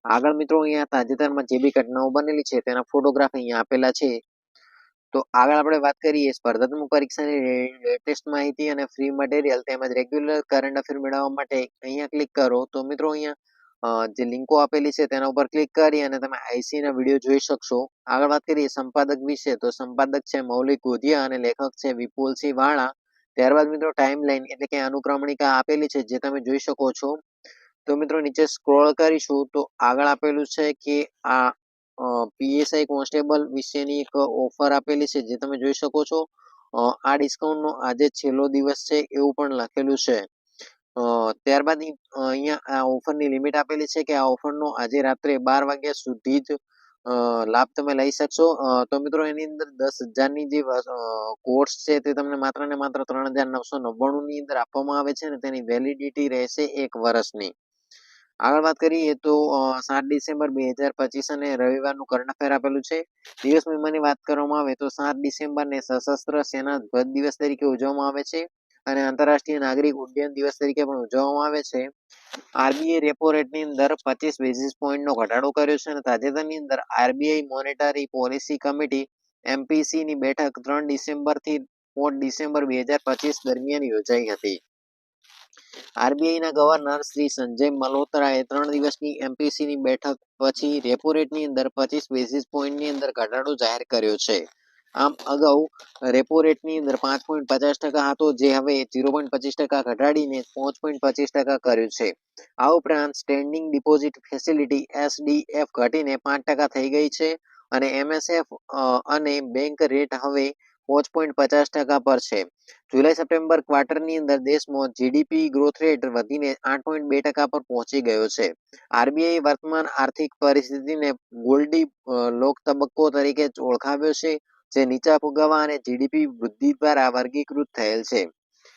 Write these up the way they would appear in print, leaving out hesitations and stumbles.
આગળ મિત્રો અહીંયા તાજેતરમાં જે બી ઘટનાઓ બનેલી છે તેના ફોટોગ્રાફ અહીંયા આપેલા છે. તો આગળ આપણે વાત કરીએ સ્પર્ધાત્મક પરીક્ષાની લેટેસ્ટ માહિતી અને ફ્રી મટીરિયલ તેમજ રેગ્યુલર કરંટ અફેર મેળવવા માટે અહીંયા ક્લિક કરો. તો મિત્રો અહીંયા જે લિંકો આપેલી છે તેના ઉપર ક્લિક કરી અને તમે આઈસી ના વિડીયો જોઈ શકશો. આગળ વાત કરીએ સંપાદક વિશે, તો સંપાદક છે મૌલિક ગોધિયા અને લેખક છે વિપુલસિંહ વાળા. ત્યારબાદ મિત્રો ટાઈમલાઈન એટલે કે અનુક્રમણિકા આપેલી છે જે તમે જોઈ શકો છો. તો મિત્રો નીચે સ્ક્રોલ કરીશું તો આગળ આપેલું છે કે આ પીએસઆઈ કોન્સ્ટેબલ વિશેની એક ઓફર આપેલી છે જે તમે જોઈ શકો છો. આ ડિસ્કાઉન્ટનો આજે છેલ્લો દિવસ છે એવું પણ લખેલું છે. ત્યારબાદ અહીંયા આ ઓફરની લિમિટ આપેલી છે કે આ ઓફરનો આજે રાત્રે 12 વાગ્યા સુધી જ લાભ તમે લઈ શકશો. તો મિત્રો એની અંદર 10,000ની જે કોર્સ છે તે તમને માત્ર ને માત્ર 3,999 ની અંદર આપવામાં આવે છે અને તેની વેલિડિટી રહેશે 1 વર્ષની. આગળ વાત કરીએ તો 7 ડિસેમ્બર 2025 અને રવિવારનું કરંટ અફેર આપેલું છે. દિવસ મેમોની વાત કરવામાં આવે તો 7 ડિસેમ્બરને સશસ્ત્ર સેના ધ્વજ દિવસ તરીકે ઉજવવામાં આવે છે અને આંતરરાષ્ટ્રીય નાગરિક ઉડ્ડયન દિવસ તરીકે પણ ઉજવવામાં આવે છે. આરબીઆઈ રેપો રેટની અંદર 25 બેઝિસ પોઈન્ટનો ઘટાડો કર્યો છે અને તાજેતરની અંદર RBI monetary policy committee MPC ની બેઠક 3 ડિસેમ્બરથી 4 ડિસેમ્બર 2025 દરમિયાન યોજાઈ હતી. આરબીઆઈના ગવર્નર શ્રી સંજય મલ્હોત્રાએ 3 દિવસની એમપીસીની બેઠક પછી રેપો રેટની અંદર 25 બેઝિસ પોઈન્ટની અંદર ઘટાડો જાહેર કર્યો છે. આમ અગાઉ રેપો રેટની અંદર 5.50% હતો જે હવે 0.25% ઘટાડીને 5.25% કર્યું છે. આ ઉપરાંત સ્ટેન્ડિંગ ડિપોઝિટ ફેસિલિટી એસડીએફ ઘટીને 5% થઈ ગઈ છે અને એમએસએફ અને બેંક રેટ હવે 5.50% પર છે. જુલાઈ સપ્ટેમ્બર ક્વાર્ટરની અંદર દેશમાં જીડીપી ગ્રોથ રેટ વધીને 8.2% પર પહોંચી ગયો છે. આરબીઆઈ વર્તમાન આર્થિક પરિસ્થિતિને ગોલ્ડી લોક તબક્કો તરીકે ઓળખાવ્યો છે જે નીચા ફુગાવા અને જીડીપી વૃદ્ધિ દ્વારા વર્ગીકૃત થયેલ છે.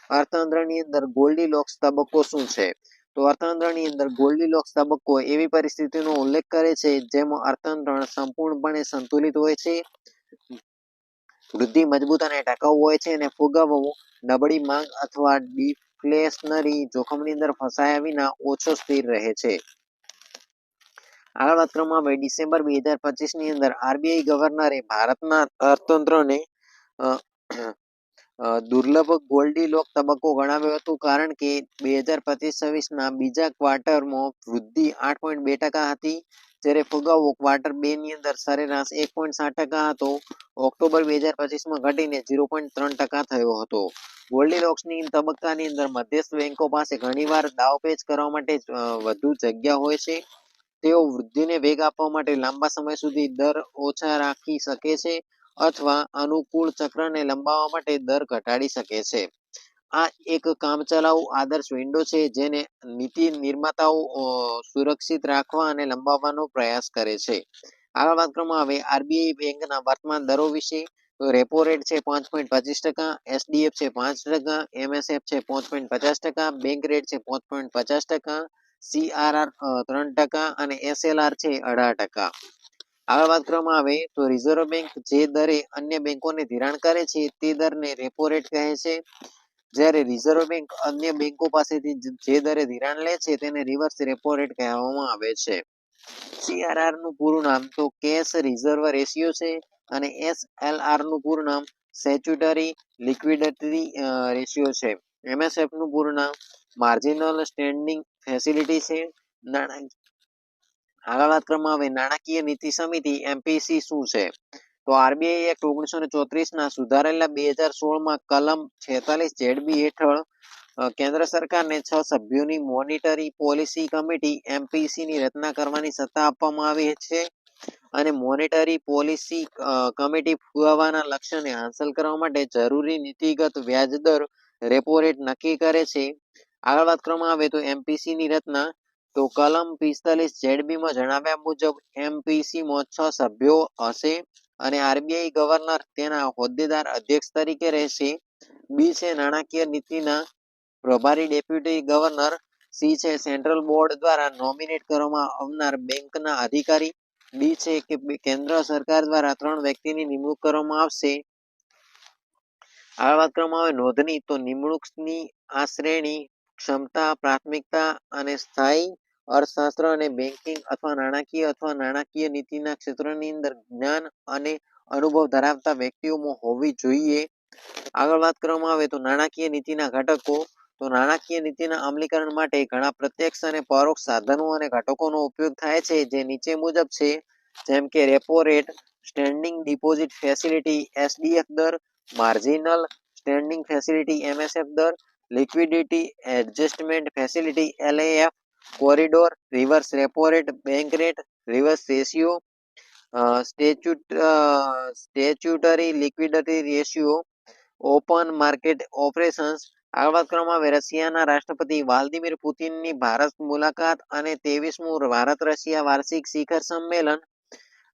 અર્થતંત્રની અંદર ગોલ્ડી લોક્સ તબક્કો શું છે? તો અર્થતંત્રની અંદર ગોલ્ડી લોક્સ તબક્કો એવી પરિસ્થિતિનો ઉલ્લેખ કરે છે જેમાં અર્થતંત્ર સંપૂર્ણપણે સંતુલિત હોય છે, વૃદ્ધિ મજબૂત અને ટકાઉ હોય છે અને ફુગાવો નબળી માંગ અથવા ડિફ્લેશનરી જોખમની અંદર ફસાયા વિના ઓછો સ્થિર રહે છે. આગળ વાત કરવામાં આવે ડિસેમ્બર 2025 ની અંદર આરબીઆઈ ગવર્નરે ભારતના અર્થતંત્રને દુર્લભ ગોલ્ડી લોક તબક્કો ગણાવ્યો હતો કારણ કે 2025-26 ના બીજા ક્વાર્ટરમાં વૃદ્ધિ 8.2% હતી જ્યારે ફુગાવો ક્વાર્ટર 2 ની અંદર સરેરાશ 1.7% હતો. ઓક્ટોબર 2025માં ઘટીને 0.3% થયો હતો. ગોલ્ડી લોક્સની તબક્કાની અંદર મધ્યસ્થ બેંકો પાસે ઘણીવાર દાવપેચ કરવા માટે વધુ જગ્યા હોય છે. તેઓ વૃદ્ધિને વેગ આપવા માટે લાંબા સમય સુધી દર ઓછા રાખી શકે છે અથવા અનુકૂળ ચક્રને લંબાવવા માટે દર ઘટાડી શકે છે. આ એક કામચલાઉ આદર્શ વિન્ડો છે જેને નીતિ નિર્માતાઓ સુરક્ષિત રાખવા અને લંબાવવાનો પ્રયાસ કરે છે. આગળ વાત કરવામાં આવે આરબીઆઈ બેંકના વર્તમાન દરો વિશે. તો રેપો રેટ છે 5.25%, એસડીએફ છે 5%, એમએસએફ છે 5.50%, બેંક રેટ છે 5.50%, સીઆરઆર 3% અને એસએલઆર છે 18%. આગળ વાત કરવામાં આવે તો રિઝર્વ બેંક જે દરે અન્ય બેંકોને ધિરાણ કરે છે તે દરને રેપો રેટ કહે છે, જ્યારે રિઝર્વ બેંક અન્ય બેંકો પાસેથી જે દરે ધિરાણ લે છે તેને રિવર્સ રેપો રેટ કહેવામાં આવે છે. સીઆરઆર નું પૂરું નામ તો કેશ રિઝર્વ રેશિયો છે અને એસએલઆર નું પૂરું નામ સ્ટેચ્યુટરી લિક્વિડિટી રેશિયો છે. એમએસએફ નું પૂરું નામ માર્જિનલ સ્ટેન્ડિંગ ફેસિલિટી છે. આગળ વાત કરવામાં આવે નાણાકીય નીતિ સમિતિ એમપીસી શું છે? તો આરબીઆઈ એક્ટ 1934 ના સુધારેલા 2016માં કલમ 46 ઝેડબી હેઠળ કેન્દ્ર સરકારને 6 સભ્યોની મોનિટરી પોલિસી કમિટી એમપીસી ની રચના કરવાની સત્તા આપવામાં આવી છે અને મોનિટરી પોલિસી કમિટી ફુગાવાના લક્ષ્યને હાંસલ કરવા માટે જરૂરી નીતિગત વ્યાજ દર રેપો રેટ નક્કી કરે છે. આગળ વાત કરવામાં આવે તો એમપીસી ની રચના તો કલમ 45 ઝેડબી માં જણાવ્યા મુજબ એમપીસી માં 6 સભ્યો હશે અને આરબીઆઈ ગવર્નર તેના હોદ્દેદાર અધ્યક્ષ તરીકે રહેશે. બી છે નાણાકીય નીતિના પ્રભારી ડેપ્યુટી ગવર્નર. સી છે સેન્ટ્રલ બોર્ડ દ્વારા નોમિનેટ કરવામાં આવનાર બેંકના અધિકારી. ડી છે કે કેન્દ્ર સરકાર દ્વારા 3 વ્યક્તિની નિમણૂક કરવામાં આવશે. આગળ વાત કરવામાં આવે નોંધની તો નિમણૂકની આ શ્રેણી ક્ષમતા, પ્રાથમિકતા અને સ્થાયી અર્થશાસ્ત્ર અને બેન્કિંગ અથવા નાણાકીય નીતિના ક્ષેત્રની અંદર જ્ઞાન અને અનુભવ ધરાવતા વ્યક્તિઓમાં હોવી જોઈએ. આગળ વાત કરવામાં આવે તો નાણાકીય નીતિના ઘટકો. તો નાણાકીય નીતિના અમલીકરણ માટે ઘણા પ્રત્યક્ષ અને પરોક્ષ સાધનો અને ઘટકોનો ઉપયોગ થાય છે, જે નીચે મુજબ છે. જેમ કે repo rate, standing deposit facility SDF દર, માર્જિનલ સ્ટેન્ડિંગ ફેસિલિટી એમએસએફ દર, liquidity adjustment facility LAF, corridor, reverse repo rate, bank rate, reverse ratio, statutory liquidity ratio, open market operations. આગળ વાત કરવામાં આવે રશિયાના રાષ્ટ્રપતિ વ્લાદિમીર પુતિનની ભારત મુલાકાત અને 23મું ભારત રશિયા વાર્ષિક શિખર સંમેલન.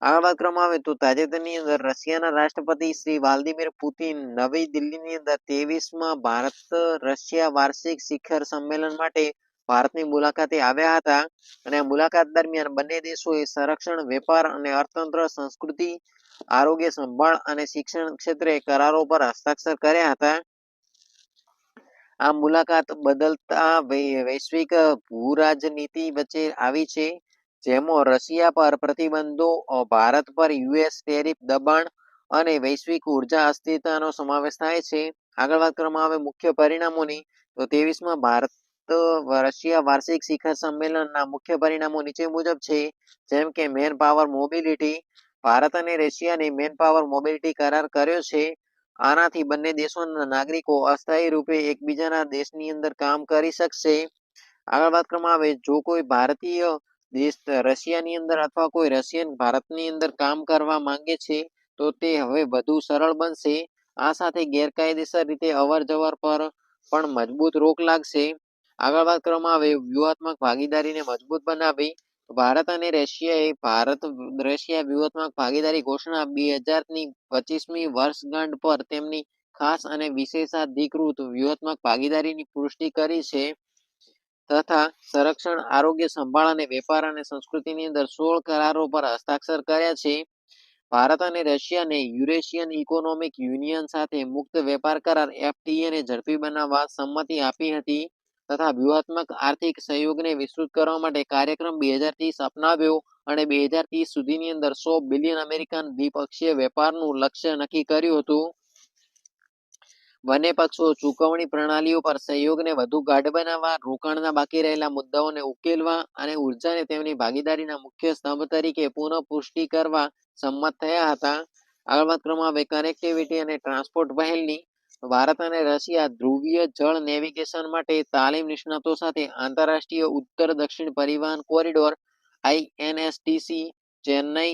આગળ વાત કરવામાં આવે તો તાજેતરની અંદર રશિયાના રાષ્ટ્રપતિ શ્રી વ્લાદિમીર પુતિન નવી દિલ્હીની અંદર 23માં ભારત રશિયા વાર્ષિક શિખર સંમેલન માટે ભારતની મુલાકાતે આવ્યા હતા અને આ મુલાકાત દરમિયાન બંને દેશોએ સંરક્ષણ, વેપાર અને અર્થતંત્ર, સંસ્કૃતિ, આરોગ્ય સંભાળ અને શિક્ષણ ક્ષેત્રે કરારો પર હસ્તાક્ષર કર્યા હતા. આ મુલાકાત બદલતા વૈશ્વિક ભૂરાજનીતિ વચ્ચે આવી છે, જેમાં રશિયા પર પ્રતિબંધો, ભારત પર યુએસ ટેરિફ દબાણ અને વૈશ્વિક ઉર્જા અસ્થિરતાનો સમાવેશ થાય છે. આગળ વાત કરવામાં આવે મુખ્ય પરિણામોની. તો 23માં ભારત રશિયા વાર્ષિક શિખર સંમેલનના મુખ્ય પરિણામો નીચે મુજબ છે. જેમ કે મેન પાવર મોબિલિટી. ભારત અને રશિયાને મેન પાવર મોબિલિટી કરાર કર્યો છે. આનાથી બંને દેશોના નાગરિકો અસ્થાયી રૂપે એકબીજાના દેશની અંદર કામ કરી શકશે. આગળ વાત કરવામાં આવે જો કોઈ ભારતીય દેશ રશિયાની અંદર અથવા કોઈ રશિયન ભારતની અંદર કામ કરવા માંગે છે તો તે હવે વધુ સરળ બનશે. આ સાથે ગેરકાયદેસર રીતે અવર જવર પર પણ મજબૂત રોક લાગશે. આગળ વાત કરવામાં આવે વ્યૂહાત્મક ભાગીદારીને મજબૂત બનાવવી. ભારત અને રશિયા વ્યૂહાત્મક ભાગીદારી ઘોષણા 2025મી વર્ષગાંઠ પર તેમની ખાસ અને વિશેષાધિકૃત વ્યૂહાત્મક ભાગીદારીની પુષ્ટિ કરી છે તથા સંરક્ષણ, આરોગ્ય સંભાળ અને વેપાર અને સંસ્કૃતિની અંદર 16 કરારો પર હસ્તાક્ષર કર્યા છે. ભારત અને રશિયાને યુરેશિયન ઇકોનોમિક યુનિયન સાથે મુક્ત વેપાર કરાર એફટીએને ઝડપી બનાવવા સંમતિ આપી હતી તથા વ્યૂહાત્મક આર્થિક સહયોગને વિસ્તૃત કરવા માટે કાર્યક્રમ 2030 અપનાવ્યો અને 2030 સુધીની અંદર 100 બિલિયન અમેરિકન દ્વિપક્ષીય વેપારનું લક્ષ્ય નક્કી કર્યું હતું. બંને પક્ષો ચૂકવણી પ્રણાલીઓ પર સહયોગને વધુ ગાઢ બનાવવા, રોકાણના બાકી રહેલા મુદ્દાઓને ઉકેલવા અને ઉર્જાને તેમની ભાગીદારીના મુખ્ય સ્તંભ તરીકે પુનઃપુષ્ટિ કરવા સંમત થયા હતા. આગળ વાત કરવામાં આવે કનેક્ટિવિટી અને ટ્રાન્સપોર્ટ પહેલની. ભારત અને રશિયા ધ્રુવીય જળ નેવિગેશન માટે તાલીમ નિષ્ણાતો સાથે આંતરરાષ્ટ્રીય ઉત્તર-દક્ષિણ પરિવહન કોરિડોર આઈએનએસટીસી, ચેન્નઈ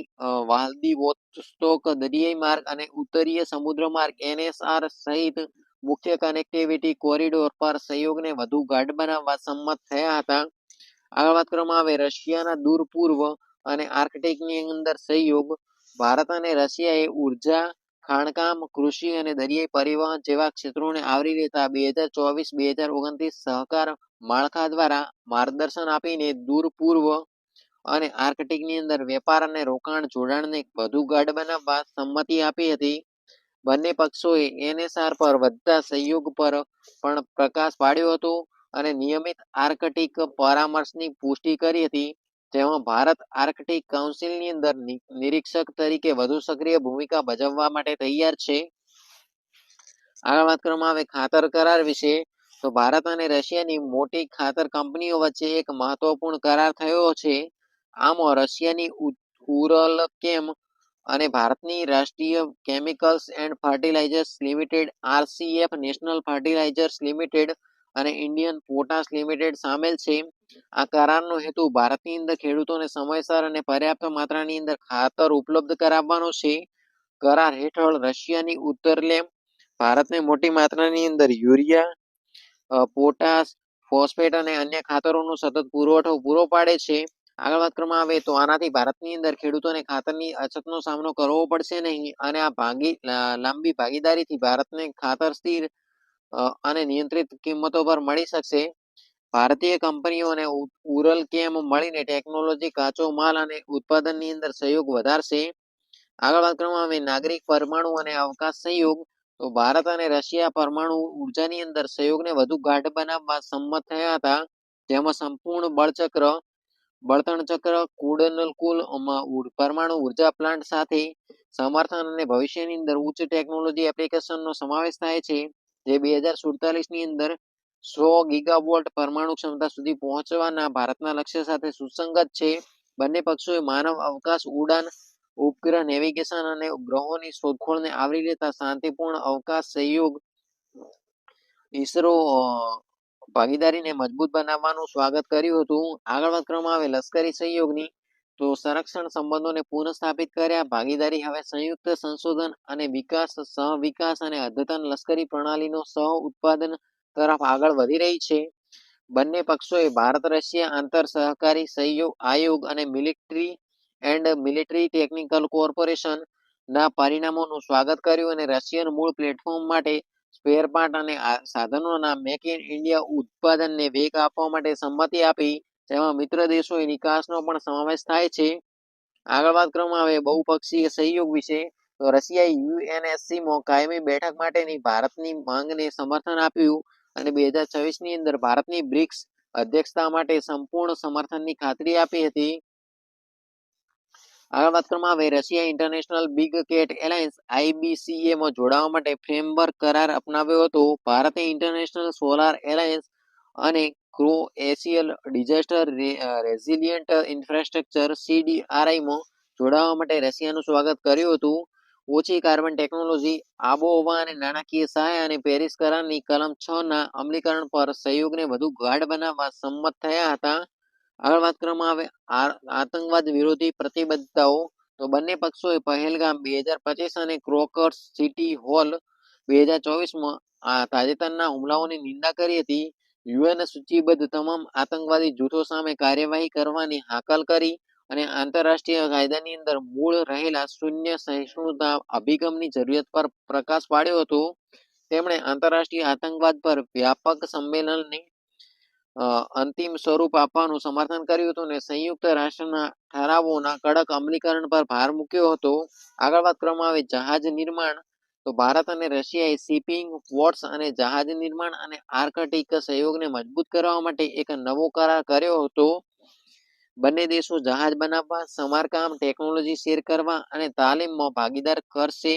વ્લાદિવોસ્તોક દરિયાઈ માર્ગ અને ઉત્તરીય સમુદ્ર માર્ગ એનએસઆર સહિત મુખ્ય કનેક્ટિવિટી કોરિડોર પર સહયોગને વધુ ગાઢ બનાવવા સંમત થયા હતા. આગળ વાત કરવામાં આવે રશિયાના દૂર પૂર્વ અને આર્કટિકની અંદર સહયોગ. ભારત અને રશિયાએ ઉર્જા, ખાણકામ, કૃષિ અને દરિયાઈ પરિવહન જેવા ક્ષેત્રોને આવરી લેતા 2024-2029 સહકાર માળખા દ્વારા માર્ગદર્શન આપીને દૂર પૂર્વ અને આર્કટિકની અંદર વેપાર અને રોકાણ જોડાણને વધુ ગાઢ બનાવવા સંમતિ આપી હતી. બંને પક્ષોએ એનએસઆર પર વધતા સહયોગ પર પણ પ્રકાશ પાડ્યો હતો અને નિયમિત આર્કટિક પરામર્શની પુષ્ટિ કરી હતી, જેમાં ભારત આર્કટિક કાઉન્સિલની અંદર નિરીક્ષક તરીકે વધુ સક્રિય ભૂમિકા ભજવવા માટે તૈયાર છે. આગળ વાત કરવામાં આવે ખાતર કરાર વિશે. તો ભારત અને રશિયાની મોટી ખાતર કંપનીઓ વચ્ચે એક મહત્વપૂર્ણ કરાર થયો છે. આમાં રશિયાની ઉરલકેમ અને ભારતની Rashtriya chemicals and fertilisers limited RCF, national fertilisers limited અને ઇન્ડિયન પોટાશ લિમિટેડ સામેલ છે. આ કરારનો હેતુ ભારતની અંદર ખેડૂતોને સમયસર અને પર્યાપ્ત માત્રાની અંદર ખાતર ઉપલબ્ધ કરાવવાનો છે. કરાર હેઠળ રશિયાની ઉત્તરલેમ ભારતને મોટી માત્રાની અંદર યુરિયા, પોટાશ, ફોસ્ફેટ અને અન્ય ખાતરોનો સતત પુરવઠો પૂરો પાડે છે. આગળ વાત કરવામાં આવે તો આનાથી ભારતની અંદર ખેડૂતોને ખાતરની અછતનો સામનો કરવો પડશે નહીં અને આ લાંબી ભાગીદારીથી ભારતને ખાતર સ્થિર અને નિયંત્રિત કિંમતો પર મળી શકશે. ભારતીય કંપનીઓ અને ઉરલકેમ મળીને ટેકનોલોજી, કાચો માલ અને ઉત્પાદનની અંદર સહયોગ વધારશે. આગળ વાત કરવામાં આવે નાગરિક, પરમાણુ અને અવકાશ સહયોગ. તો ભારત અને રશિયા પરમાણુ ઉર્જાની અંદર સહયોગને વધુ ગાઢ બનાવવા સંમત થયા હતા, જેમાં સંપૂર્ણ બળચક્ર બળતણ ચક્ર, કુડનકુલ પરમાણુ ઉર્જા પ્લાન્ટ સાથે સમર્થન અને ભવિષ્યની અંદર ઉચ્ચ ટેકનોલોજી એપ્લિકેશનનો સમાવેશ થાય છે, જે 2047ની અંદર 100 ગીગાવોલ્ટ પરમાણુ ક્ષમતા સુધી પહોંચવાના ભારતના લક્ષ્ય સાથે સુસંગત છે. બંને પક્ષોએ માનવ અવકાશ ઉડાન, ઉપગ્રહ નેવિગેશન અને ગ્રહોની શોધખોળને આવરી લેતા શાંતિપૂર્ણ અવકાશ સહયોગ ઈસરો ભાગીદારીને મજબૂત બનાવવાનું સ્વાગત કર્યું હતું. આગળ વાત કરવામાં આવે લશ્કરી સહયોગની, તો સંરક્ષણ સંબંધોને પુનઃસ્થાપિત કર્યા. ભાગીદારી હવે સંયુક્ત સંશોધન અને વિકાસ, સહવિકાસ અને અદ્યતન લશ્કરી પ્રણાલીનો સહ ઉત્પાદન તરફ આગળ વધી રહી છે. બંને પક્ષોએ ભારત રશિયા આંતર સહકારી સહયોગ આયોગ અને મિલિટરી ટેકનિકલ કોર્પોરેશન ના પરિણામોનું સ્વાગત કર્યું અને રશિયન મૂળ પ્લેટફોર્મ માટે સ્પેર પાર્ટ અને સાધનોના મેક ઇન ઇન્ડિયા ઉત્પાદનને વેગ આપવા માટે સંમતિ આપી, જેમાં મિત્ર દેશોએ નિકાસનો પણ સમાવેશ થાય છે. આગળ વાત કરવામાં આવે બહુપક્ષીય સહયોગ વિશે, તો રશિયાએ યુએનએસસીમાં કાયમી બેઠક માટેની ભારતની માંગને સમર્થન આપ્યું અને 2026ની અંદર ભારતની બ્રિક્સ અધ્યક્ષતા માટે સંપૂર્ણ સમર્થનની ખાતરી આપી હતી. આગળ વાત કરવામાં આવે Russia international big cat alliance IBCA માં જોડાવા માટે ફ્રેમવર્ક કરાર અપનાવ્યો હતો. ભારતે ઇન્ટરનેશનલ સોલાર એલાયન્સ અને ક્રોએશિયલ ડિઝાસ્ટર રેઝિલિયન્ટ ઇન્ફ્રાસ્ટ્રક્ચર CDRI માં જોડાવા માટે રશિયાનું સ્વાગત કર્યું હતું. ઓછી કાર્બન ટેકનોલોજી, આબોહવા અને નાણાકીય સહાય અને પેરિસ કરારની કલમ 6 ના અમલીકરણ પર સહયોગને વધુ ગાઢ બનાવવા સંમત થયા હતા. આગળ વાત કરવામાં આવે આતંકવાદ વિરોધી પ્રતિબદ્ધતાઓ, તો બંને પક્ષોએ પહેલગામ 2025 અને ક્રોકર્સ સિટી હોલ 2024માં તાજેતરના હુમલાઓની નિંદા કરી હતી. યુએન સૂચિબદ્ધ તમામ આતંકવાદી જૂથો સામે કાર્યવાહી કરવાની હાકલ કરી અને આંતરરાષ્ટ્રીય કાયદાની અંદર મૂળ રહેલા શૂન્ય સહિષ્ણુતા અભિગમની જરૂરિયાત પર પ્રકાશ પાડ્યો હતો. તેમણે આંતરરાષ્ટ્રીય આતંકવાદ પર વ્યાપક સંમેલનને અંતિમ સ્વરૂપ આપવાનું સમર્થન કર્યું હતું અને સંયુક્ત રાષ્ટ્રના ઠરાવોના કડક અમલીકરણ પર ભાર મૂક્યો હતો. આગળ વાત કરવામાં આવે જહાજ નિર્માણ, તો ભારત અને રશિયાએ શિપિંગ, પોર્ટ્સ અને જહાજ નિર્માણ અને આર્કટિક સહયોગને મજબૂત કરવા માટે એક નવો કરાર કર્યો હતો. બંને દેશો જહાજ બનાવવા, સમારકામ, ટેકનોલોજી શેર કરવા અને તાલીમમાં ભાગીદાર કરશે.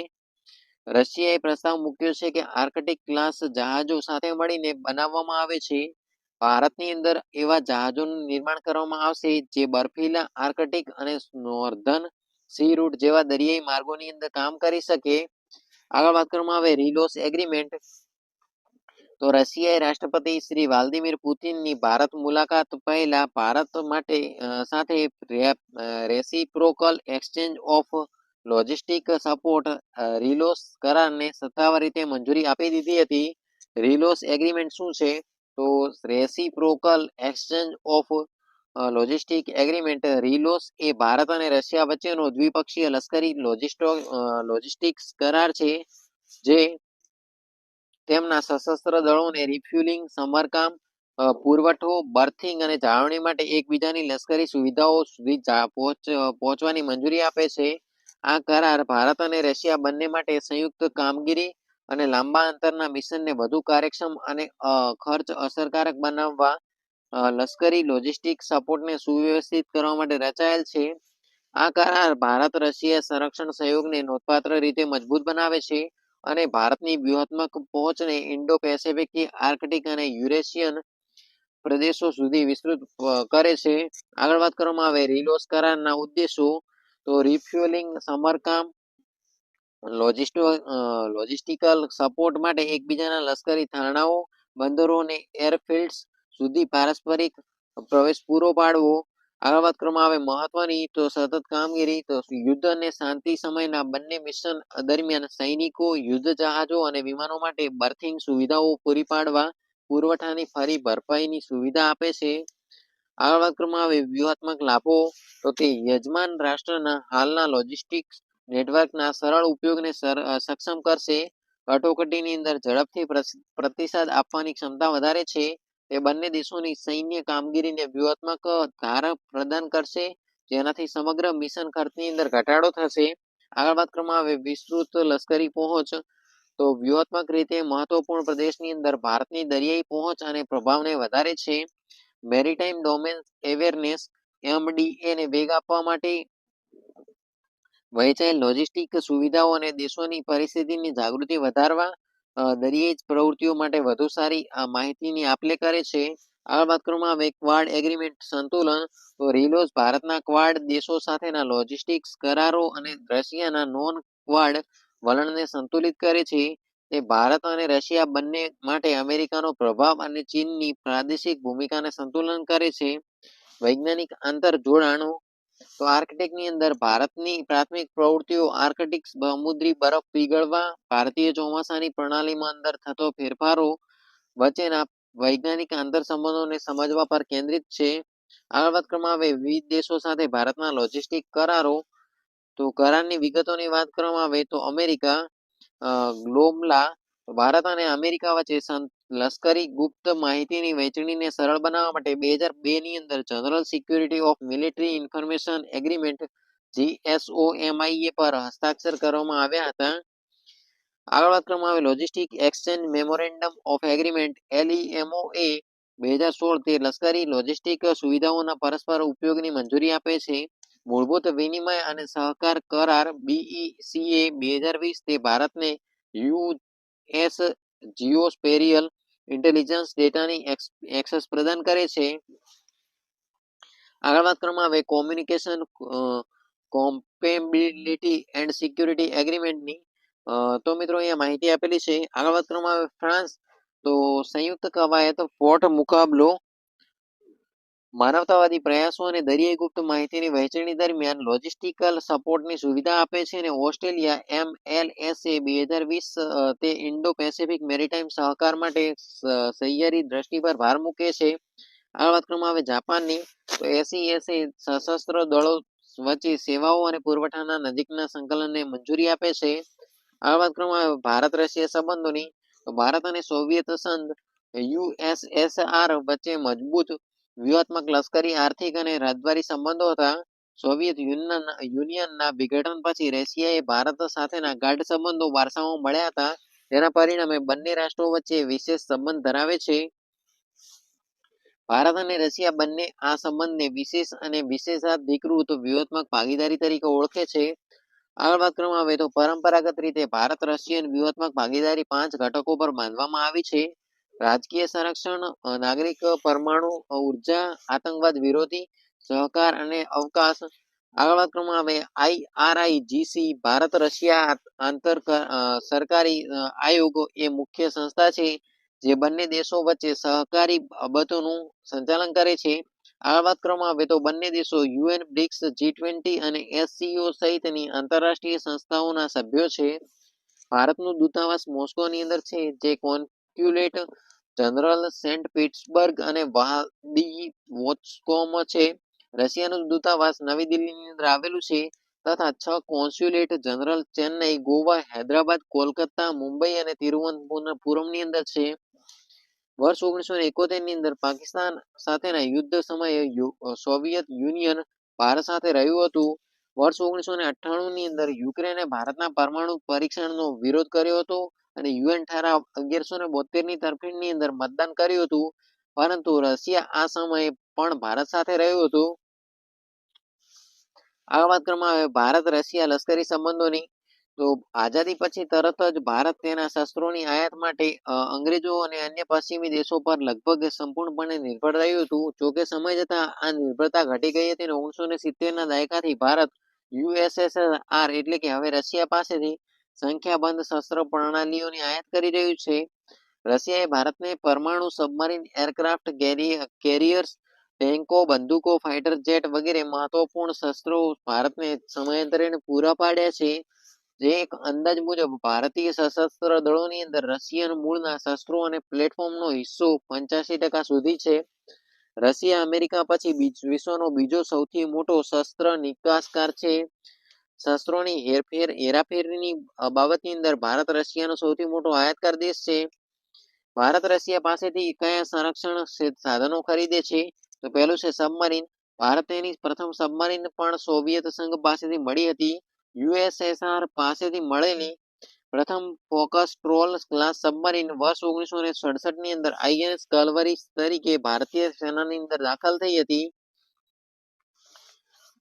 રશિયાએ પ્રસ્તાવ મૂક્યો છે કે આર્કટિક ક્લાસ જહાજો સાથે મળીને બનાવવામાં આવે છે. ભારતની અંદર એવા જહાજોનું નિર્માણ કરવામાં આવશે જે બર્ફીલા આર્કટિક અને નોર્ધન સી રૂટ જેવા દરિયાઈ માર્ગોની અંદર કામ કરી શકે. આગળ વાત કરવામાં આવે રિલોસ એગ્રીમેન્ટ, તો રશિયાએ રાષ્ટ્રપતિ શ્રી વ્લાદિમીર પુતિનની ભારત મુલાકાત પહેલા ભારત માટે સાથે reciprocal exchange of logistic support RELOS કરારને સત્તાવાર રીતે મંજૂરી આપી દીધી હતી. રિલોસ એગ્રીમેન્ટ શું છે? તો reciprocal exchange of logistic agreement RELOS એ ભારત અને રશિયા વચ્ચેનો દ્વિપક્ષીય લશ્કરી લોજિસ્ટિક્સ કરાર છે, જે તેમના સશસ્ત્ર દળોને રિફ્યુલિંગ, સમારકામ, પુરવઠો, બર્થિંગ અને જાળવણી માટે એકબીજાની લશ્કરી સુવિધાઓ સુધી પહોંચવાની મંજૂરી આપે છે. આ કરાર ભારત અને રશિયા બંને માટે સંયુક્ત કામગીરી અને લાંબા અંતરના મિશનને વધુ કાર્યક્ષમ અને ખર્ચ અસરકારક બનાવવા લશ્કરી લોજિસ્ટિક સપોર્ટને સુવ્યવસ્થિત કરવા માટે રચાયેલ છે. આ કરાર ભારત રશિયા સંરક્ષણ સહયોગને નોંધપાત્ર રીતે મજબૂત બનાવે છે અને ભારતની વ્યૂહાત્મક પહોંચને ઇન્ડો પેસિફિકથી આર્કટિક અને યુરેશિયન પ્રદેશો સુધી વિસ્તૃત કરે છે. આગળ વાત કરવામાં આવે રિલોસ કરારના ઉદ્દેશો, તો રિફ્યુઅલિંગ, સમારકામ, લોજિસ્ટિકલ સપોર્ટ માટે એકબીજાના લશ્કરી થાણાઓ, બંદરો અને એરફિલ્ડ્સ સુધી પારસ્પરિક પ્રવેશ પૂરો પાડવો. આગળ વાત કરવામાં આવે મહત્વની, તો સતત કામગીરી, તો યુદ્ધ અને શાંતિ સમયના બંને મિશન દરમિયાન સૈનિકો, યુદ્ધ જહાજો અને વિમાનો માટે બર્થિંગ સુવિધાઓ પૂરી પાડવા, પુરવઠાની ફરી ભરપાઈની સુવિધા આપે છે. આગળ વાત કરવામાં આવે વ્યૂહાત્મક લાભો, તો તે યજમાન રાષ્ટ્રના હાલના લોજિસ્ટિક્સ નેટવર્કના સરળ ઉપયોગને સક્ષમ કરશે. કટોકટીની અંદર ઝડપથી પ્રતિસાદ આપવાની ક્ષમતા વધારે છે. તે બંને દેશોની સૈન્ય કામગીરીને વ્યૂહાત્મક ધાર પ્રદાન કરશે, જેનાથી સમગ્ર મિશન ખર્ચની અંદર ઘટાડો થશે. આગળ વાત કરવામાં આવે વિસ્તૃત લશ્કરી પહોંચ, તો વ્યૂહાત્મક રીતે મહત્વપૂર્ણ પ્રદેશની અંદર ભારતની દરિયાઈ પહોંચ અને પ્રભાવને વધારે છે. મેરીટાઈમ ડોમેન એવેરનેસ, MDA ને વેગ આપવા માટે વહેંચાયેલ લોજિસ્ટિક સુવિધાઓ અને દેશોની પરિસ્થિતિની જાગૃતિ વધારવા દરિયાઈ પ્રવૃત્તિઓ માટે વધુ સારી માહિતીની આપલે કરે છે. આગળ વાત કરવામાં આવે ક્વાડ એગ્રીમેન્ટ સંતુલન, તો રિલોઝ ભારતના ક્વાડ દેશો સાથેના લોજિસ્ટિક્સ કરારો અને રશિયાના નોન ક્વાડ વલણને સંતુલિત કરે છે. તે ભારત અને રશિયા બંને માટે અમેરિકાનો પ્રભાવ અને ચીનની પ્રાદેશિક ભૂમિકાને સંતુલન કરે છે. વૈજ્ઞાનિક આંતર જોડાણો, તો આર્કટિકની અંદર ભારતની પ્રાથમિક પ્રવૃત્તિઓ આર્કટિક સમુદ્રી બરફ પીગળવા, ભારતીય ચોમાસાની પ્રણાલીમાં અંદર થતો ફેરફારો વચ્ચેના વૈજ્ઞાનિક આંતર સંબંધોને સમજવા પર કેન્દ્રિત છે. આગળ વાત કરવામાં આવે વિવિધ દેશો સાથે ભારતના લોજિસ્ટિક કરારો, તો કરારની વિગતોની વાત કરવામાં આવે તો અમેરિકા ગ્લોમલા, ભારત અને અમેરિકા વચ્ચે લશ્કરી ગુપ્ત માહિતીની વહેંચણીને સરળ બનાવવા માટે 2002 ની અંદર general security of military information agreement GSOMIA પર હસ્તાક્ષર કરવામાં આવ્યા હતા. આગળ વાત કરવામાં આવે logistic exchange memorandum of agreement LEMOA 2016, તે લશ્કરી લોજિસ્ટિક સુવિધાઓના પરસ્પર ઉપયોગની મંજૂરી આપે છે. મૂળભૂત વિનિમય અને સહકાર કરાર BECA 2020, તે ભારતને US જીઓસ્પેરિયલ ઇન્ટેલિજન્સ ડેટાની એક્સેસ પ્રદાન કરે છે. આગળ વાત કરવામાં આવે કોમ્યુનિકેશન કોમ્પેબિલિટી એન્ડ સિક્યુરિટી એગ્રીમેન્ટની, તો મિત્રો અહીંયા માહિતી આપેલી છે. આગળ વાત કરવામાં આવે ફ્રાન્સ, તો સંયુક્ત કવાયત ફોર્ટ મુકાબલો માનવતાવાદી પ્રયાસો અને દરિયાઈ ગુપ્ત માહિતીની વહેંચણી દરમિયાન લોજિસ્ટિકલ સપોર્ટની સુવિધા આપે છે. અને ઓસ્ટ્રેલિયા MLSA 2020, તે ઇન્ડો પેસિફિક મેરીટાઈમ સહકાર માટે સહિયારી દ્રષ્ટિ પર ભાર મૂકે છે. આગળ વાત કરવામાં આવે જાપાનની, તો SESA સશસ્ત્ર દળો વચ્ચે સેવાઓ અને પુરવઠાના નજીકના સંકલનને મંજૂરી આપે છે. આગળ વાત કરવામાં આવે ભારત રશિયા સંબંધોની, તો ભારત અને સોવિયત સંઘ USSR વચ્ચે મજબૂત વ્યૂહાત્મક લશ્કરી આર્થિક અને રાજદ્વારી સંબંધો હતા. સોવિયત યુનિયનના વિઘટન પછી રશિયાએ ભારત સાથેના ગાઢ સંબંધો વારસામાં મળ્યા હતા. તેના પરિણામે બંને રાષ્ટ્રો વચ્ચે વિશેષ સંબંધ ધરાવે છે. ભારત અને રશિયા બંને આ સંબંધને વિશેષ અને વિશેષાધિકૃત વ્યૂહાત્મક ભાગીદારી તરીકે ઓળખે છે. આગળ વાત કરવામાં આવે તો પરંપરાગત રીતે ભારત રશિયન વ્યૂહાત્મક ભાગીદારી 5 ઘટકો પર બાંધવામાં આવી છે. રાજકીય સંરક્ષણ, નાગરિક પરમાણુ ઉર્જા, આતંકવાદ વિરોધી સહકાર અને અવકાશ. આગળ વાત કરવામાં આવે IRIGC, ભારત રશિયા આંતર સરકારી આયોગ એ મુખ્ય સંસ્થા છે જે બંને દેશો વચ્ચે સહકારી બાબતોનું સંચાલન કરે છે. આગળ વાત કરવામાં આવે તો બંને દેશો UN, બ્રિક્સ, G20 અને SCO સહિતની આંતરરાષ્ટ્રીય સંસ્થાઓના સભ્યો છે. ભારતનું દૂતાવાસ મોસ્કોની અંદર છે, જે કોન્સ્યુલેટ જનરલ સેન્ટ પીટર્સબર્ગ અને વ્લાદિવોસ્ટોકમાં છે. રશિયાનું દૂતાવાસ નવી દિલ્હીની અંદર આવેલું છે તથા 6 કોન્સ્યુલેટ જનરલ ચેન્નઈ, ગોવા, હૈદરાબાદ, કોલકાતા, મુંબઈ અને તિરુવનંતપુરમની અંદર છે. વર્ષ 1971 ની અંદર પાકિસ્તાન સાથેના યુદ્ધ સમયે સોવિયત યુનિયન ભારત સાથે રહ્યું હતું. વર્ષ 1998 ની અંદર યુક્રેને ભારતના પરમાણુ પરીક્ષણનો વિરોધ કર્યો હતો અને UN ઠરાવ 1172 ની તરફેણની અંદર મતદાન કર્યું હતું, પરંતુ રશિયા આ સમયે પણ ભારત સાથે રહ્યું હતું. આગળ વાત કરવામાં આવે ભારત રશિયા લશ્કરી સંબંધોની, તો આઝાદી પછી તરત જ ભારત તેના શસ્ત્રોની આયાત માટે અંગ્રેજો અને અન્ય પશ્ચિમી દેશો પર લગભગ સંપૂર્ણપણે નિર્ભર રહ્યું હતું. જોકે સમય જતાં આ નિર્ભરતા ઘટી ગઈ હતી અને 1970 ના દાયકાથી ભારત USSR એટલે કે હવે રશિયા પાસેથી સંખ્યાબંધ શસ્ત્ર પ્રણાલીઓની આયાત કરી રહ્યું છે. રશિયાએ ભારતને પરમાણુ સબમરીન એરક્રાફ્ટ કેરિયર્સ, ટેન્કો, બંદૂકો, ફાઇટર જેટ વગેરે મહત્વપૂર્ણ શસ્ત્રો ભારતને સમયાંતરે પૂરા પાડ્યા છે. જે એક અંદાજ મુજબ ભારતીય સશસ્ત્ર દળોની અંદર રશિયન મૂળના શસ્ત્રો અને પ્લેટફોર્મનો હિસ્સો 85% સુધી છે. રશિયા અમેરિકા પછી વિશ્વનો બીજો સૌથી મોટો શસ્ત્ર નિકાસકાર છે. શસ્ત્રોની હેરાફેરીની બાબતની અંદર ભારત રશિયાનો સૌથી મોટો આયાતકાર દેશ છે. ભારત રશિયા પાસેથી કયા સંરક્ષણ સાધનો ખરીદે છે? તો પહેલું છે સબમરીન. ભારત તેની પ્રથમ સબમરીન પણ સોવિયત સંઘ પાસેથી મળી હતી. USSR પાસેથી મળેલી પ્રથમ ફોકસ ટ્રોલ ક્લાસ સબમરીન વર્ષ 1967 ની અંદર INS કલવરી તરીકે ભારતીય સેનાની અંદર દાખલ થઈ હતી.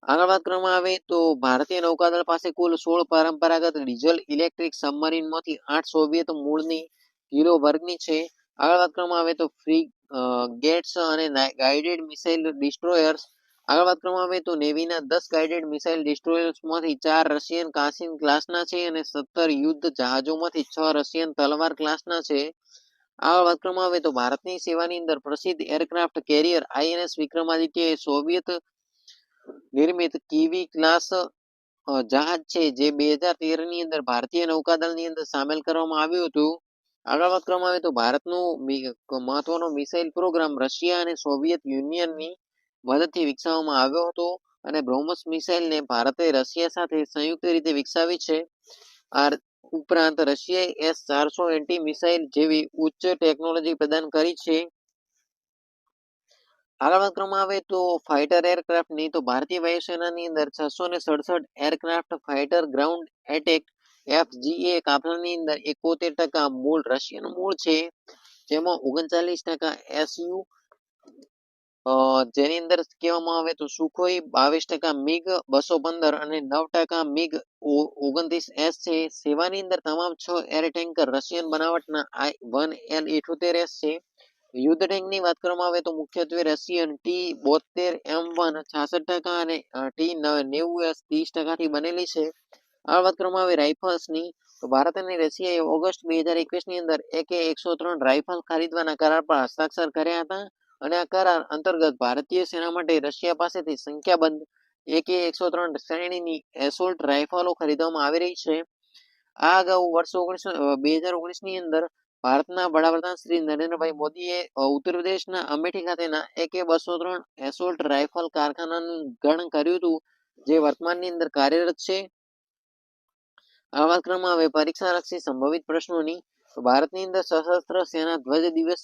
આગળ વાત કરવામાં આવે તો ભારતીય નૌકાદળ પાસે કુલ 16 પરંપરાગત ડીઝલ ઇલેક્ટ્રિક સબમરીનમાંથી 8 સોવિયત મૂળની કિલો વર્ગની છે. આગળ વાત કરવામાં આવે તો ગેટ્સ અને ગાઇડેડ મિસાઇલ ડિસ્ટ્રોયર્સ. આગળ વાત કરવામાં આવે તો નેવીના 10 ગાઇડેડ મિસાઇલ ડિસ્ટ્રોયર્સમાંથી 4 રશિયન કાસિન ક્લાસના છે અને 17 યુદ્ધ જહાજોમાંથી 6 રશિયન તલવાર ક્લાસના છે. આગળ વાત કરવામાં આવે તો ભારતની સેવાની અંદર પ્રસિદ્ધ એરક્રાફ્ટ કેરિયર આઈએનએસ વિક્રમાદિત્ય એ સોવિયત નિર્મિત કીવી ક્લાસ જહાજ છે જે 2013 ની અંદર ભારતીય નૌકાદળની અંદર સામેલ કરવામાં આવ્યું હતું. આગળ વાત કરવામાં આવે તો ભારતનું મહત્વનો મિસાઇલ પ્રોગ્રામ રશિયા અને સોવિયત યુનિયનની મદદથી વિકસાવવામાં આવ્યો હતો અને બ્રોમોસ મિસાઇલને ભારતે રશિયા સાથે સંયુક્ત રીતે વિકસાવી છે. આ ઉપરાંત રશિયાએ S-400 એન્ટી મિસાઇલ જેવી ઉચ્ચ ટેકનોલોજી પ્રદાન કરી છે. આગળ વાત કરવામાં આવે તો ફાઇટર એરક્રાફ્ટની તો ભારતીય વાયુસેનાની અંદર 667 aircraft fighter ground attack FGA કાફલાની અંદર 71% મૂળ રશિયન મૂળ છે, જેમાં 39% SU જેની અંદર કહેવામાં આવે તો સુખોઈ 22% મિગ 215 અને 9% મિગ 29S છે. સેવાની અંદર તમામ 6 એર ટેન્કર રશિયન બનાવટના I-1L78S છે. યુદ્ધ ટેન્કની વાત કરવામાં આવે તો મુખ્યત્વે રશિયન T-72M1 66% અને T-90S 30% થી બનેલી છે. આ વાત કરવામાં આવે રાઇફલ્સની તો ભારત અને રશિયાએ ઓગસ્ટ 2021 ની અંદર AK-103 રાઇફલ ખરીદવાના કરાર પર હસ્તાક્ષર કર્યા હતા અને આ કરાર અંતર્ગત ભારતીય સેના માટે રશિયા પાસેથી સંખ્યાબંધ AK-103 શ્રેણીની એસોલ્ટ રાઇફલો ખરીદવામાં આવી રહી છે. આ અગાઉ વર્ષ 2019 ની અંદર ભારતના વડાપ્રધાન શ્રી નરેન્દ્રભાઈ મોદીએ ઉત્તર પ્રદેશના અમેઠી ખાતેના AK-203 એસોલ્ટ રાઇફલ કારખાનાનું ઉદ્ઘાટન કર્યું હતું, જે વર્તમાનની અંદર કાર્યરત છે. આ વાત કરવામાં આવે પરીક્ષાલક્ષી સંભવિત પ્રશ્નોની તો ભારતની અંદર સશસ્ત્ર સેના ધ્વજ દિવસ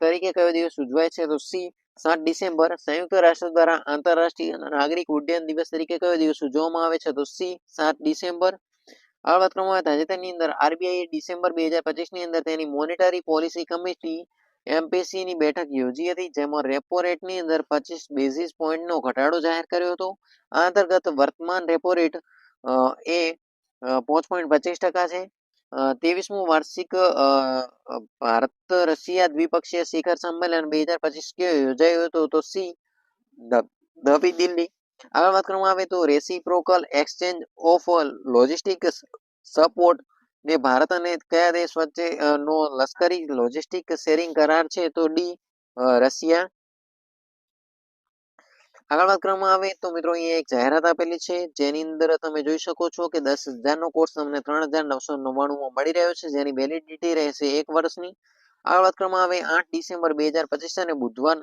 તરીકે કયો દિવસ ઉજવાય છે તો સી 7 ડિસેમ્બર. સંયુક્ત રાષ્ટ્ર દ્વારા આંતરરાષ્ટ્રીય નાગરિક ઉડ્ડયન દિવસ તરીકે કયો દિવસ ઉજવવામાં આવે છે તો સી 7 ડિસેમ્બર. આ વાત કરવામાં આવે તાજેતરની અંદર આરબીઆઈ ડિસેમ્બર 2025 ની અંદર તેની મોનેટરી પોલિસી કમિટી MPC ની બેઠક યોજી હતી, જેમાં રેપો રેટની અંદર 25 બેઝિસ પોઈન્ટનો ઘટાડો જાહેર કર્યો હતો. આ અંતર્ગત વર્તમાન રેપો રેટ એ 5.25% છે. 23મું વાર્ષિક ભારત રશિયા દ્વિપક્ષીય શિખર સંમેલન 2025 યોજાયું હતું તો સી નવી દિલ્હી. આગળ વાત કરવામાં આવે તો reciprocal exchange of logistic support ને ભારત અને કયા દેશ વચ્ચે નો લશ્કરી લોજિસ્ટિક શેરિંગ કરાર છે તો ડી રશિયા. આગળ વાત કરવામાં આવે તો મિત્રો અહીંયા એક જાહેરાત આપેલી છે, જેની અંદર તમે જોઈ શકો છો કે 10,000 નો કોર્સ તમને 3,999 માં મળી રહ્યો છે, જેની વેલિડિટી રહેશે 1 વર્ષની. આગળ વાત કરવામાં આવે 8 ડિસેમ્બર 2025 અને બુધવાર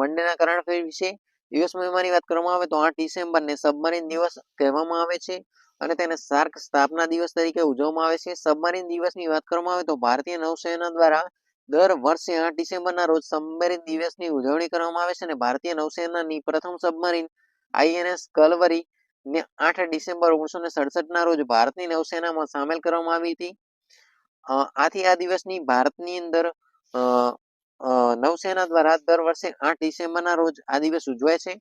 મંડેના કરંટ અફેર વિશે. દિવસ મહિમાની વાત કરવામાં આવે તો 8 ડિસેમ્બરને સબમરીન દિવસ કહેવામાં આવે છે અને તેને સાર્ક સ્થાપના દિવસ તરીકે ઉજવવામાં આવે છે. સબમરીન દિવસની વાત કરવામાં આવે તો ભારતીય નૌસેના દ્વારા દર વર્ષે 8 ડિસેમ્બરના રોજ સબમરીન દિવસની ઉજવણી કરવામાં આવે છે અને ભારતીય નૌસેનાની પ્રથમ સબમરીન INS કલવરી ને 8 ડિસેમ્બર 1967 ના રોજ ભારતની નૌસેનામાં સામેલ કરવામાં આવી હતી. આથી આ દિવસની ભારતની અંદર નૌસેના દ્વારા દર વર્ષે 8 ડિસેમ્બરના રોજ આ દિવસ ઉજવાય છે.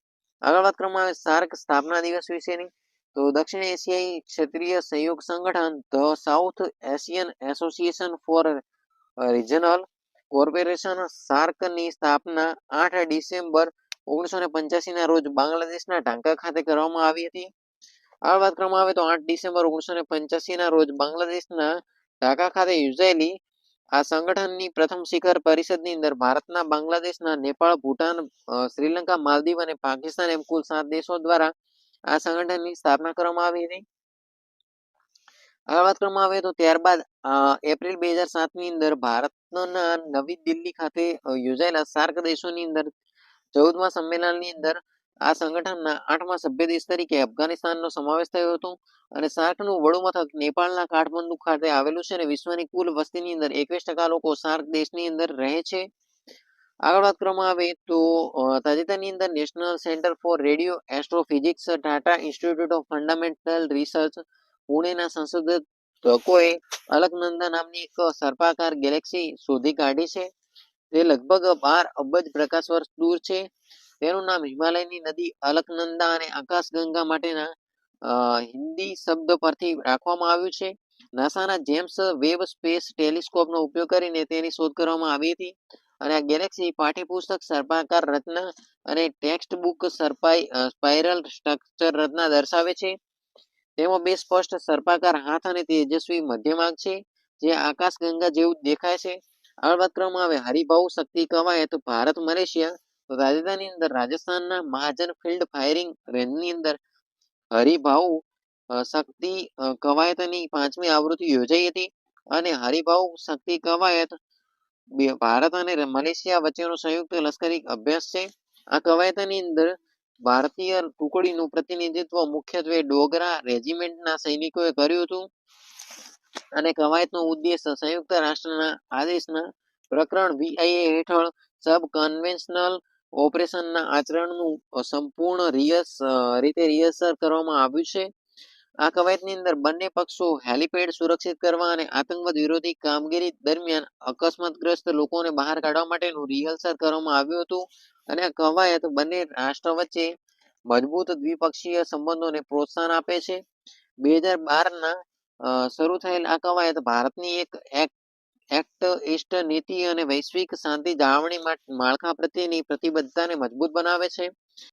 આગળ વાત કરવામાં આવે સાર્ક સ્થાપના દિવસ વિશેની તો દક્ષિણ એશિયાઈ ક્ષેત્રીય સહયોગ સંગઠન the South Asian association for regional corporation સાર્કની સ્થાપના 8 ડિસેમ્બર 1985 ના રોજ બાંગ્લાદેશના ઢાકા ખાતે કરવામાં આવી હતી. આ વાત કરવામાં આવે તો 8 ડિસેમ્બર 1985 ના રોજ બાંગ્લાદેશના ઢાકા ખાતે યોજાયેલી આ સંગઠનની પ્રથમ શિખર પરિષદની અંદર ભારતના, બાંગ્લાદેશના, નેપાળ, ભૂટાન, શ્રીલંકા, માલદીવ અને પાકિસ્તાન એમ કુલ 7 દેશો દ્વારા આ સંગઠનની સ્થાપના કરવામાં આવી હતી. આગળ વાત કરવામાં આવે તો ત્યારબાદ એપ્રિલ 2007 ની અંદર ભારતના નવી દિલ્હી ખાતે યોજાયેલા સાર્ક દેશોની અંદર 14મા સંમેલનની અંદર આ સંગઠનના 8મા સભ્ય દેશ તરીકે અફઘાનિસ્તાનનો સમાવેશ થયો હતો અને સાર્કનું વડું મથક નેપાળના કાઠમંડુ ખાતે આવેલું છે અને વિશ્વની કુલ વસ્તીની અંદર 21% લોકો સાર્ક દેશની અંદર રહે છે. આગળ વાત કરવામાં આવે તો તાજેતરની અંદર national centre for radio astrophysics Tata institute of fundamental research પુણેના સંશોધકોએ અલકનંદા નામની એક સર્પાકાર ગેલેક્સી શોધી કાઢી છે. તે લગભગ 12 અબજ પ્રકાશ વર્ષ દૂર છે તેનું નામ હિમાલયની નદી અલકનંદા અને આકાશગંગા માટેના હિન્દી શબ્દ પરથી રાખવામાં આવ્યું છે. નાસાના જેમ્સ વેબ સ્પેસ ટેલિસ્કોપનો ઉપયોગ કરીને તેની શોધ કરવામાં આવી હતી. અને આ ગેલેક્સી પાઠ્યપુસ્તક સર્પાકાર રચના અને ટેક્સ્ટ બુક સ્પાઇરલ સ્ટ્રક્ચર રચના દર્શાવે છે. તેમાં બે સ્પષ્ટ સર્પાકાર હાથ અને તેજસ્વી મધ્યમાર્ગ છે, જે આકાશગંગા જેવું દેખાય છે. આગળ વાત કરવામાં આવે હરિભાઉ શક્તિ કવાયત ભારત મલેશિયા. તો તાજેતરની અંદર રાજસ્થાનના મહાજન ફિલ્ડ ફાયરિંગ રેન્જની અંદર હરિભાઉ શક્તિ કવાયતની 5મી આવૃત્તિ યોજાઈ હતી. અને હરિભાઉ શક્તિ કવાયત ભારત અને મલેશિયા વચ્ચેનો સંયુક્ત લશ્કરી અભ્યાસ છે. આ કવાયતની અંદર ભારતીય ટુકડીનું પ્રતિનિધિત્વ મુખ્યત્વે ડોગરા રેજિમેન્ટના સૈનિકોએ કર્યું હતું. અને કવાયતનો ઉદ્દેશ સંયુક્ત રાષ્ટ્રના આદેશના પ્રકરણ VIA હેઠળ સબ કન્વેન્શનલ ઓપરેશનના આચરણનું સંપૂર્ણ રીતે રિહર્સલ કરવામાં આવ્યું છે. આ કવાયતની અંદર બંને પક્ષો હેલિપેડ સુરક્ષિત કરવા અને આતંકવાદ વિરોધી કામગીરી દરમિયાન અકસ્માતગ્રસ્ત લોકોને બહાર કાઢવા માટેનું રિહર્સલ કરવામાં આવ્યું હતું. અને આ કવાયત બંને રાષ્ટ્ર વચ્ચે મજબૂત દ્વિપક્ષીય સંબંધોને પ્રોત્સાહન આપે છે. 2012ના શરૂ થયેલ આ કવાયત ભારતની એક એક્ટ ઈસ્ટ નીતિ અને વૈશ્વિક શાંતિ જાળવણી માળખા પ્રત્યેની પ્રતિબદ્ધતાને મજબૂત બનાવે છે.